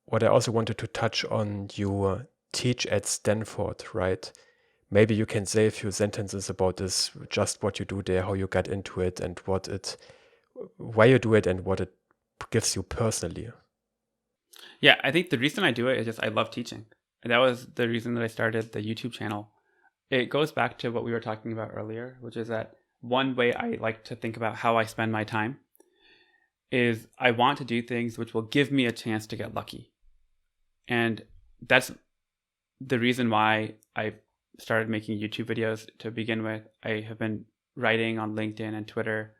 what I also wanted to touch on, you teach at Stanford, right? Maybe you can say a few sentences about this, just what you do there, how you got into it, and why you do it, and what it gives you personally. Yeah, I think the reason I do it is just I love teaching. And that was the reason that I started the YouTube channel. It goes back to what we were talking about earlier, which is that one way I like to think about how I spend my time is I want to do things which will give me a chance to get lucky. And that's the reason why I started making YouTube videos to begin with. I have been writing on LinkedIn and Twitter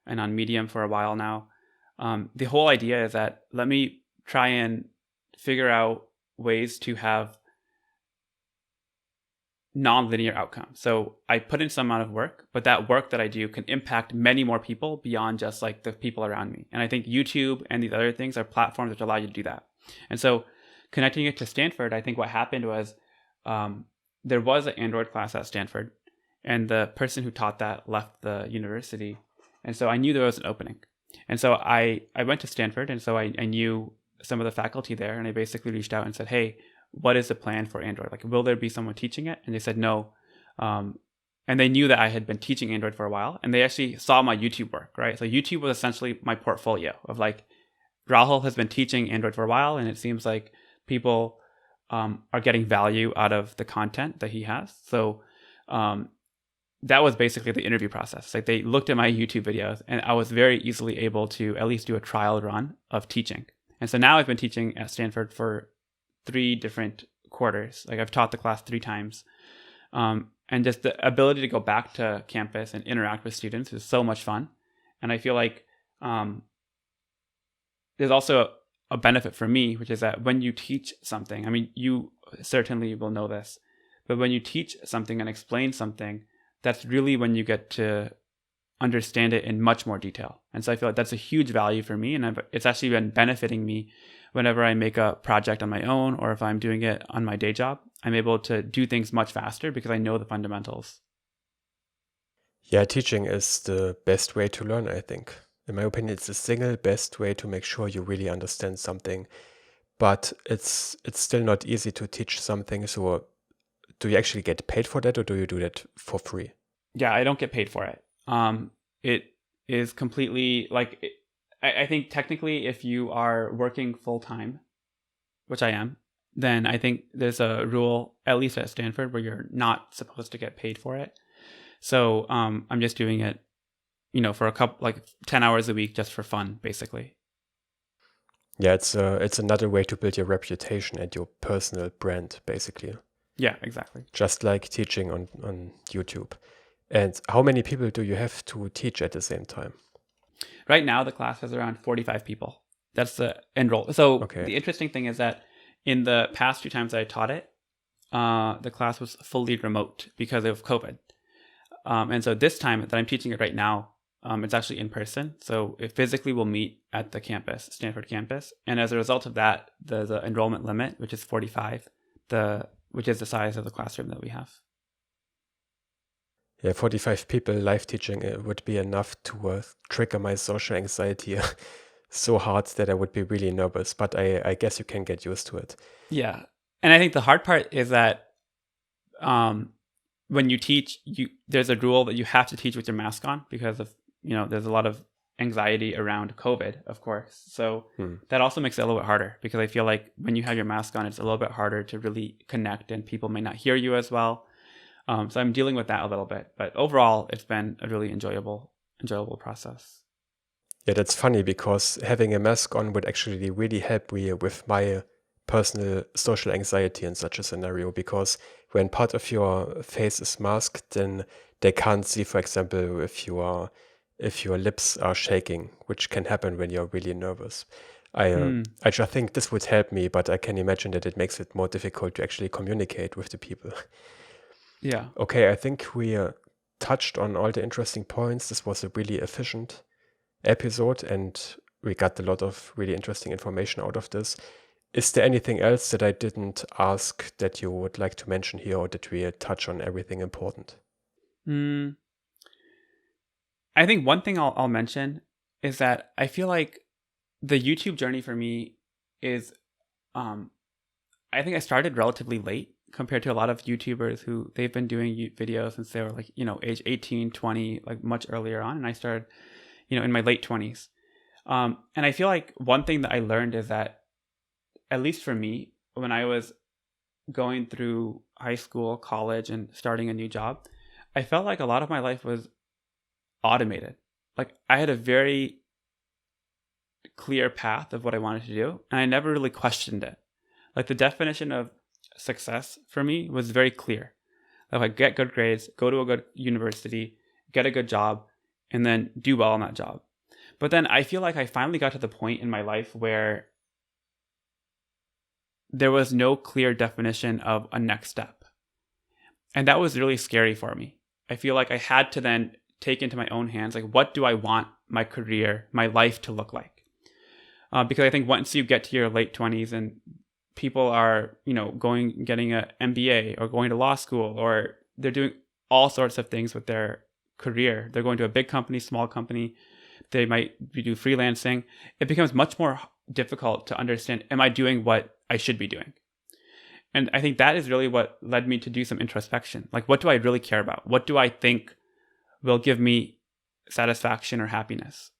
and on Medium for a while now. The whole idea is that let me try and figure out ways to have non-linear outcomes. So I put in some amount of work, but that work that I do can impact many more people beyond just like the people around me. And I think YouTube and these other things are platforms which allow you to do that. And so connecting it to Stanford, I think what happened was there was an Android class at Stanford, and the person who taught that left the university. And so I knew there was an opening. And so I went to Stanford, and so I knew some of the faculty there, and I basically reached out and said, hey, what is the plan for Android? Like, will there be someone teaching it? And they said no. And they knew that I had been teaching Android for a while, and they actually saw my YouTube work, right? So YouTube was essentially my portfolio of like, Rahul has been teaching Android for a while, and it seems like people are getting value out of the content that he has. So that was basically the interview process. Like, they looked at my YouTube videos, and I was very easily able to at least do a trial run of teaching. And so now I've been teaching at Stanford for 3 different quarters. Like, I've taught the class 3 times. And just the ability to go back to campus and interact with students is so much fun. And I feel like there's also a benefit for me, which is that when you teach something, I mean, you certainly will know this, but when you teach something and explain something, that's really when you get to understand it in much more detail. And so I feel like that's a huge value for me. And it's actually been benefiting me whenever I make a project on my own, or if I'm doing it on my day job. I'm able to do things much faster because I know the fundamentals. Yeah, teaching is the best way to learn, I think. In my opinion, it's the single best way to make sure you really understand something. But it's still not easy to teach something. So do you actually get paid for that, or do you do that for free? Yeah, I don't get paid for it. It is completely like, I think technically if you are working full time, which I am, then I think there's a rule, at least at Stanford, where you're not supposed to get paid for it. So I'm just doing it, for a couple, like 10 hours a week just for fun, basically. Yeah, it's another way to build your reputation and your personal brand, basically. Yeah, exactly. Just like teaching on YouTube. And how many people do you have to teach at the same time? Right now, the class has around 45 people. That's the enroll. So Okay. The interesting thing is that in the past 2 times I taught it, the class was fully remote because of COVID. And so this time that I'm teaching it right now, it's actually in person. So it physically will meet at the campus, Stanford campus. And as a result of that, the enrollment limit, which is 45, which is the size of the classroom that we have. Yeah, 45 people live teaching would be enough to trigger my social anxiety so hard that I would be really nervous. But I guess you can get used to it. Yeah. And I think the hard part is that when you teach, there's a rule that you have to teach with your mask on because of, there's a lot of anxiety around COVID, of course. So that also makes it a little bit harder because I feel like when you have your mask on, it's a little bit harder to really connect and people may not hear you as well. So I'm dealing with that a little bit, but overall, it's been a really enjoyable process. Yeah, that's funny because having a mask on would actually really help me with my personal social anxiety in such a scenario, because when part of your face is masked, then they can't see, for example, if your lips are shaking, which can happen when you're really nervous. I just think this would help me, but I can imagine that it makes it more difficult to actually communicate with the people. Yeah. Okay, I think we touched on all the interesting points. This was a really efficient episode, and we got a lot of really interesting information out of this. Is there anything else that I didn't ask that you would like to mention here, or did we touch on everything important? I think one thing I'll mention is that I feel like the YouTube journey for me is I think I started relatively late compared to a lot of YouTubers who they've been doing videos since they were like, age 18, 20, like much earlier on. And I started, in my late 20s. And I feel like one thing that I learned is that, at least for me, when I was going through high school, college, and starting a new job, I felt like a lot of my life was automated. Like I had a very clear path of what I wanted to do, and I never really questioned it. Like the definition of success for me was very clear. Like get good grades, go to a good university, get a good job, and then do well in that job. But then I feel like I finally got to the point in my life where there was no clear definition of a next step. And that was really scary for me. I feel like I had to then take into my own hands, like, what do I want my career, my life to look like? Because I think once you get to your late 20s and people are, getting an MBA or going to law school, or they're doing all sorts of things with their career. They're going to a big company, small company. They might do freelancing. It becomes much more difficult to understand, am I doing what I should be doing? And I think that is really what led me to do some introspection. Like, what do I really care about? What do I think will give me satisfaction or happiness?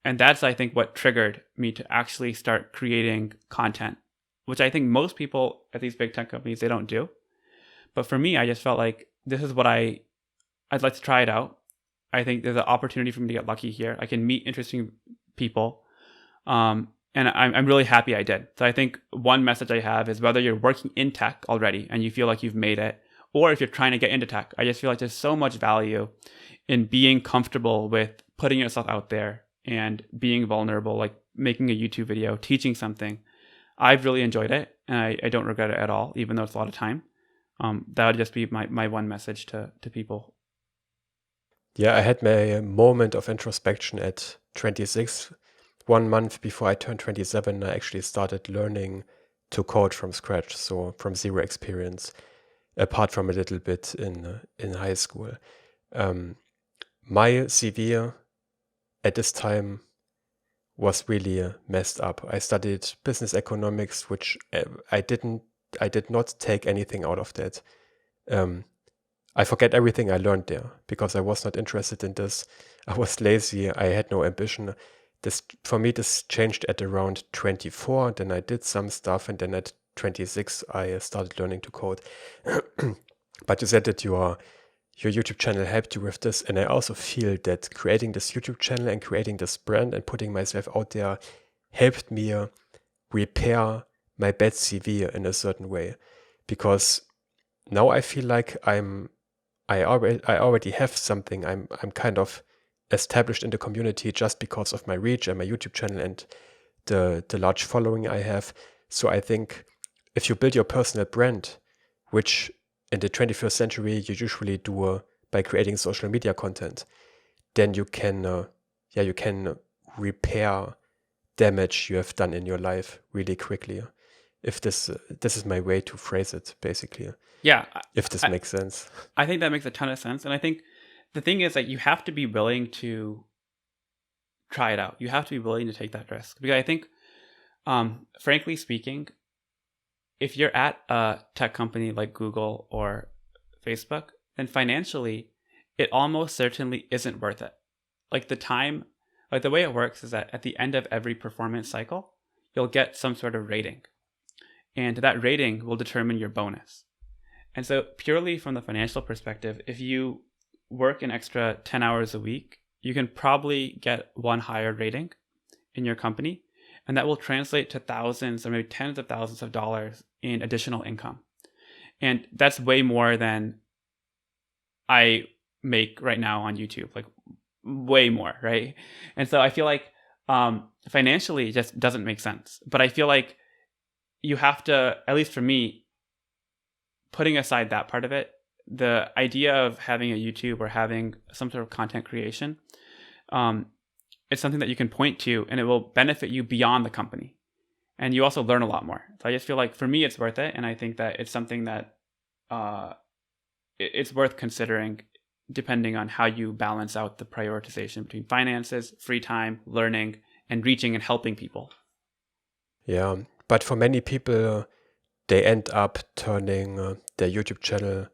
And that's, I think, what triggered me to actually start creating content, which I think most people at these big tech companies, they don't do. But for me, I just felt like this is what I'd like to try it out. I think there's an opportunity for me to get lucky here. I can meet interesting people. And I'm really happy I did. So I think one message I have is, whether you're working in tech already and you feel like you've made it, or if you're trying to get into tech, I just feel like there's so much value in being comfortable with putting yourself out there and being vulnerable, like making a YouTube video, teaching something. I've really enjoyed it, and I don't regret it at all, even though it's a lot of time. That would just be my one message to people. Yeah, I had my moment of introspection at 26. 1 month before I turned 27, I actually started learning to code from scratch, so from zero experience, apart from a little bit in high school. My CV at this time was really messed up. I studied business economics, which I did not take anything out of that. I forget everything I learned there because I was not interested in this. I was lazy. I had no ambition. For me, this changed at around 24. Then I did some stuff, and then at 26, I started learning to code. But you said that your YouTube channel helped you with this, and I also feel that creating this YouTube channel and creating this brand and putting myself out there helped me repair my bad CV in a certain way, because now I feel like I already have something. I'm kind of established in the community just because of my reach and my YouTube channel and the large following I have. So I think if you build your personal brand, which in the 21st century you usually do by creating social media content, then you can repair damage you have done in your life really quickly. If this is my way to phrase it, basically. Yeah. If this makes sense. I think that makes a ton of sense. And I think the thing is that you have to be willing to try it out. You have to be willing to take that risk. Because I think, frankly speaking, if you're at a tech company like Google or Facebook, then financially, it almost certainly isn't worth it. Like the way it works is that at the end of every performance cycle, you'll get some sort of rating. And that rating will determine your bonus. And so purely from the financial perspective, if you work an extra 10 hours a week, you can probably get one higher rating in your company, and that will translate to thousands or maybe tens of thousands of dollars in additional income. And that's way more than I make right now on YouTube, like way more, right? And so I feel like financially it just doesn't make sense. But I feel like you have to, at least for me, putting aside that part of it, the idea of having a YouTube or having some sort of content creation, it's something that you can point to and it will benefit you beyond the company. And you also learn a lot more. So I just feel like for me, it's worth it. And I think that it's something that it's worth considering depending on how you balance out the prioritization between finances, free time, learning, and reaching and helping people. Yeah. But for many people, they end up turning their YouTube channel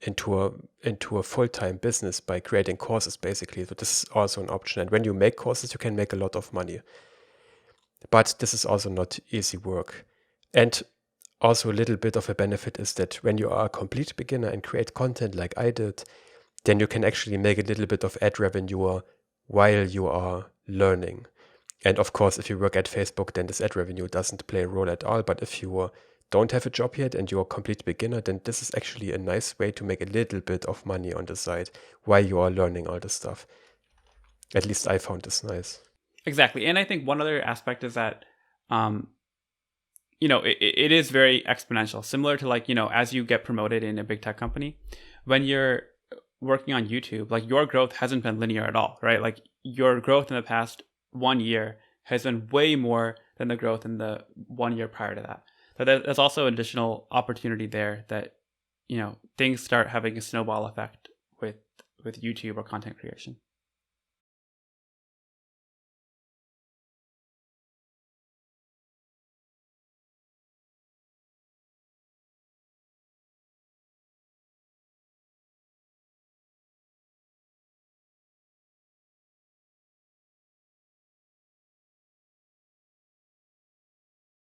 into a full-time business by creating courses, basically. So this is also an option. And when you make courses, you can make a lot of money. But this is also not easy work. And also a little bit of a benefit is that when you are a complete beginner and create content like I did, then you can actually make a little bit of ad revenue while you are learning. And of course, if you work at Facebook, then this ad revenue doesn't play a role at all. But if you don't have a job yet and you're a complete beginner, then this is actually a nice way to make a little bit of money on the side while you are learning all this stuff. At least I found this nice. Exactly. And I think one other aspect is that, it is very exponential, similar to like, as you get promoted in a big tech company, when you're working on YouTube, like your growth hasn't been linear at all, right? Like your growth in the past 1 year has been way more than the growth in the 1 year prior to that. So there's also additional opportunity there that, things start having a snowball effect with YouTube or content creation.